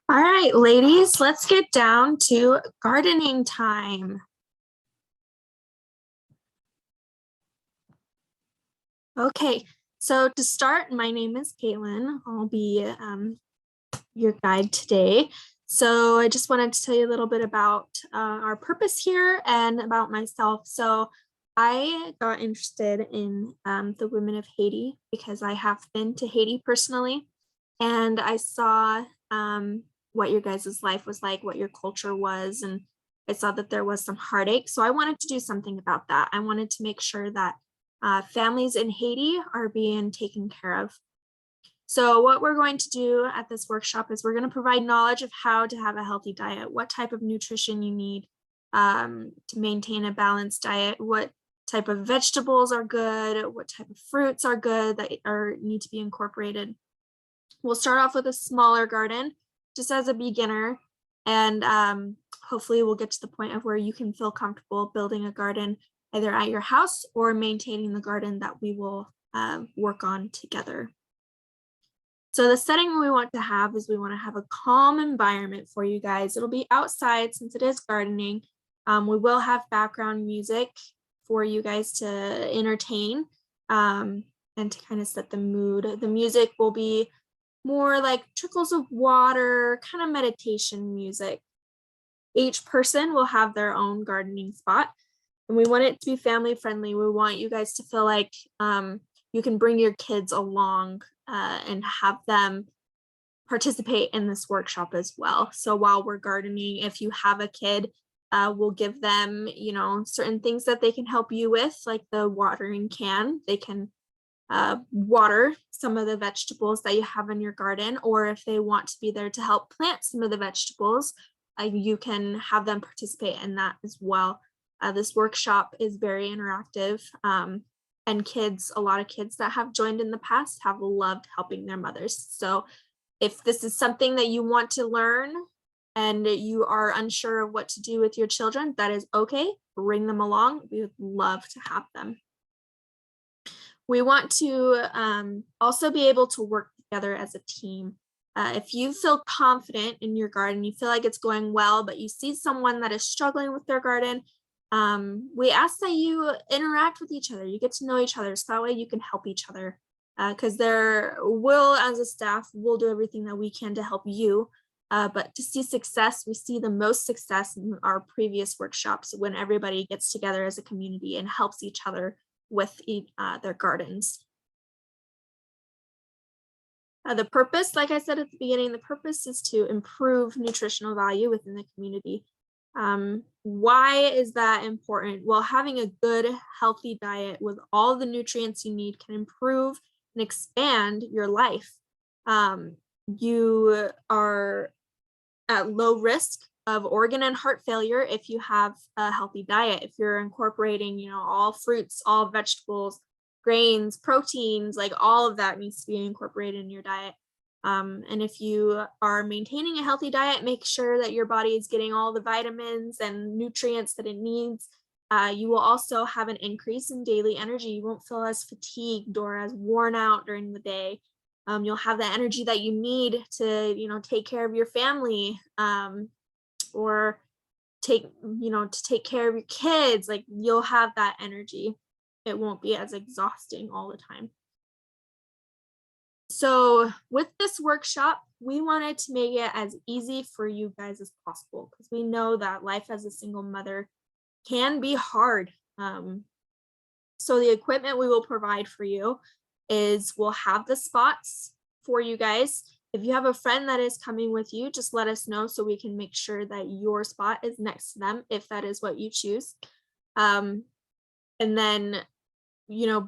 All right, ladies, let's get down to gardening time. Okay, so to start, my name is Caitlin. I'll be your guide today. So I just wanted to tell you a little bit about our purpose here and about myself. So I got interested in the women of Haiti because I have been to Haiti personally, and I saw what your guys' life was like, what your culture was, and I saw that there was some heartache. So I wanted to do something about that. I wanted to make sure that families in Haiti are being taken care of. So what we're going to do at this workshop is we're going to provide knowledge of how to have a healthy diet, what type of nutrition you need to maintain a balanced diet, what type of vegetables are good, what type of fruits are good that need to be incorporated. We'll start off with a smaller garden just as a beginner, and hopefully we'll get to the point of where you can feel comfortable building a garden either at your house or maintaining the garden that we will work on together. So the setting we want to have is we want to have a calm environment for you guys. It'll be outside since it is gardening. We will have background music for you guys to entertain and to kind of set the mood. The music will be more like trickles of water, kind of meditation music. Each person will have their own gardening spot, and we want it to be family friendly. We want you guys to feel like you can bring your kids along and have them participate in this workshop as well. So while we're gardening, if you have a kid, we'll give them, certain things that they can help you with, like the watering can. They can water some of the vegetables that you have in your garden, or if they want to be there to help plant some of the vegetables, you can have them participate in that as well. This workshop is very interactive, and a lot of kids that have joined in the past have loved helping their mothers. So if this is something that you want to learn and you are unsure of what to do with your children, that is okay. Bring them along. We would love to have them. We want to also be able to work together as a team. If you feel confident in your garden, you feel like it's going well, but you see someone that is struggling with their garden, we ask that you interact with each other. You get to know each other, so that way you can help each other. Because as a staff, we'll do everything that we can to help you. But to see success, we see the most success in our previous workshops when everybody gets together as a community and helps each other with their gardens. The purpose, like I said at the beginning, the purpose is to improve nutritional value within the community. Why is that important? Well, having a good, healthy diet with all the nutrients you need can improve and expand your life. You are at low risk of organ and heart failure if you have a healthy diet. If you're incorporating, all fruits, all vegetables, grains, proteins, like all of that needs to be incorporated in your diet. And if you are maintaining a healthy diet, make sure that your body is getting all the vitamins and nutrients that it needs. You will also have an increase in daily energy. You won't feel as fatigued or as worn out during the day. You'll have the energy that you need to, take care of your family, or to take care of your kids. Like, you'll have that energy. It won't be as exhausting all the time. So with this workshop, we wanted to make it as easy for you guys as possible, because we know that life as a single mother can be hard. So the equipment we will provide for you is we'll have the spots for you guys. If you have a friend that is coming with you, just let us know so we can make sure that your spot is next to them, if that is what you choose. And then,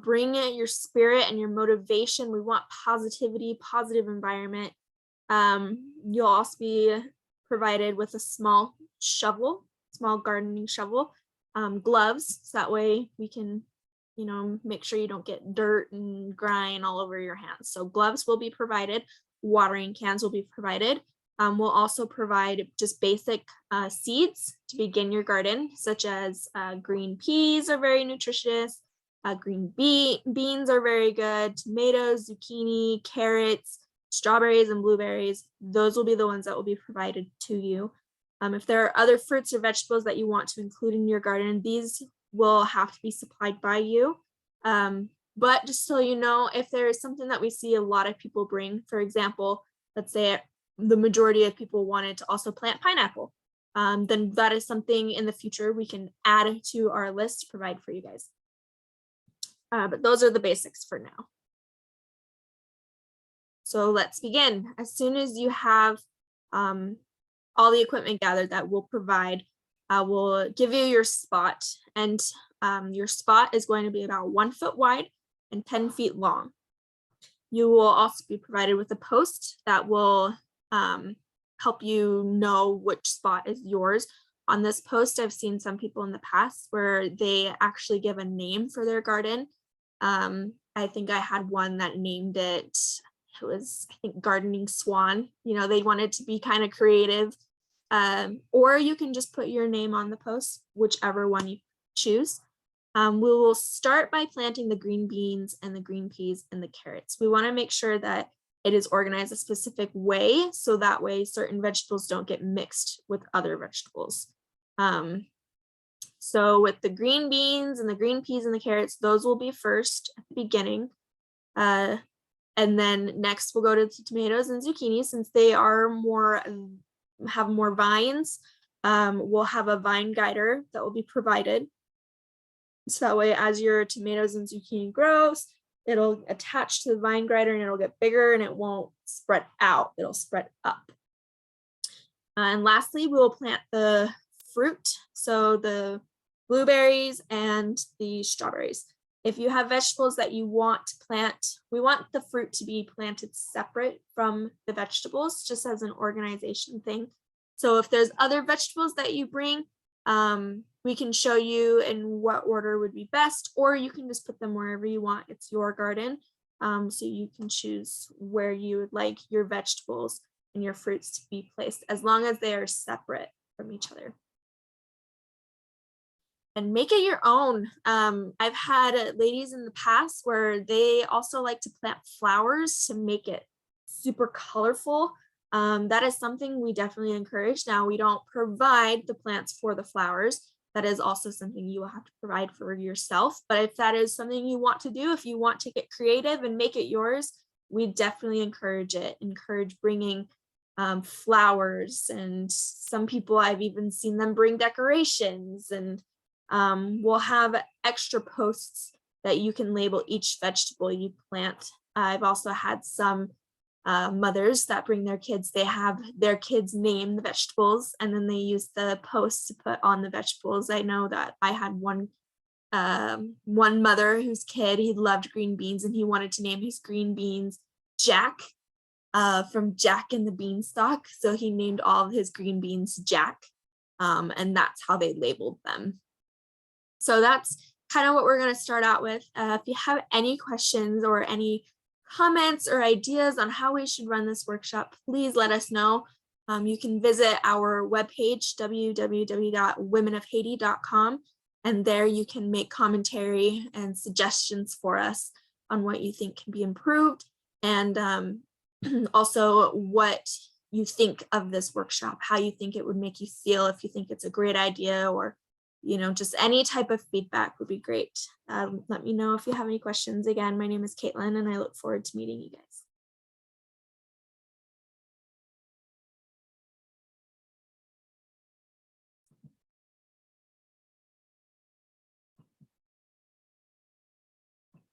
bring it your spirit and your motivation. We want positivity, positive environment. You'll also be provided with a small gardening shovel, gloves, so that way we can make sure you don't get dirt and grime all over your hands. So gloves will be provided, watering cans will be provided. We'll also provide just basic seeds to begin your garden, such as green peas are very nutritious, green beans are very good, tomatoes, zucchini, carrots, strawberries and blueberries, those will be the ones that will be provided to you. If there are other fruits or vegetables that you want to include in your garden, these will have to be supplied by you. But just so you know, if there is something that we see a lot of people bring, for example, let's say the majority of people wanted to also plant pineapple, then that is something in the future we can add to our list to provide for you guys. But those are the basics for now. So let's begin. As soon as you have all the equipment gathered that we'll provide, we'll give you your spot, and your spot is going to be about 1 foot wide and 10 feet long. You will also be provided with a post that will help you know which spot is yours. On this post, I've seen some people in the past where they actually give a name for their garden. I think I had one that named it, it was, I think, Gardening Swan. You know, they wanted to be kind of creative. Or you can just put your name on the post, whichever one you choose. We will start by planting the green beans and the green peas and the carrots. We want to make sure that it is organized a specific way, so that way certain vegetables don't get mixed with other vegetables. So with the green beans and the green peas and the carrots, those will be first at the beginning. And then next we'll go to the tomatoes and zucchini, since they are have more vines. We'll have a vine guider that will be provided. So that way, as your tomatoes and zucchini grows, it'll attach to the vine guider and it'll get bigger and it won't spread out, it'll spread up. And lastly, we will plant the fruit, so the blueberries and the strawberries. If you have vegetables that you want to plant, we want the fruit to be planted separate from the vegetables, just as an organization thing. So if there's other vegetables that you bring, we can show you in what order would be best, or you can just put them wherever you want. It's your garden. So you can choose where you would like your vegetables and your fruits to be placed, as long as they are separate from each other. And make it your own. I've had ladies in the past where they also like to plant flowers to make it super colorful. That is something we definitely encourage. Now, we don't provide the plants for the flowers. That is also something you will have to provide for yourself. But if that is something you want to do, if you want to get creative and make it yours, we definitely encourage it. Encourage bringing flowers, and some people, I've even seen them bring decorations, and we'll have extra posts that you can label each vegetable you plant. I've also had some mothers that bring their kids, they have their kids name the vegetables and then they use the posts to put on the vegetables. I know that I had one mother whose kid, he loved green beans and he wanted to name his green beans Jack, from Jack and the Beanstalk. So he named all of his green beans Jack, and that's how they labeled them. So that's kind of what we're going to start out with. If you have any questions or any comments or ideas on how we should run this workshop, please let us know. You can visit our webpage, www.womenofhaiti.com, and there you can make commentary and suggestions for us on what you think can be improved, and also what you think of this workshop, how you think it would make you feel, if you think it's a great idea, or just any type of feedback would be great. Let me know if you have any questions. Again, my name is Caitlin, and I look forward to meeting you guys.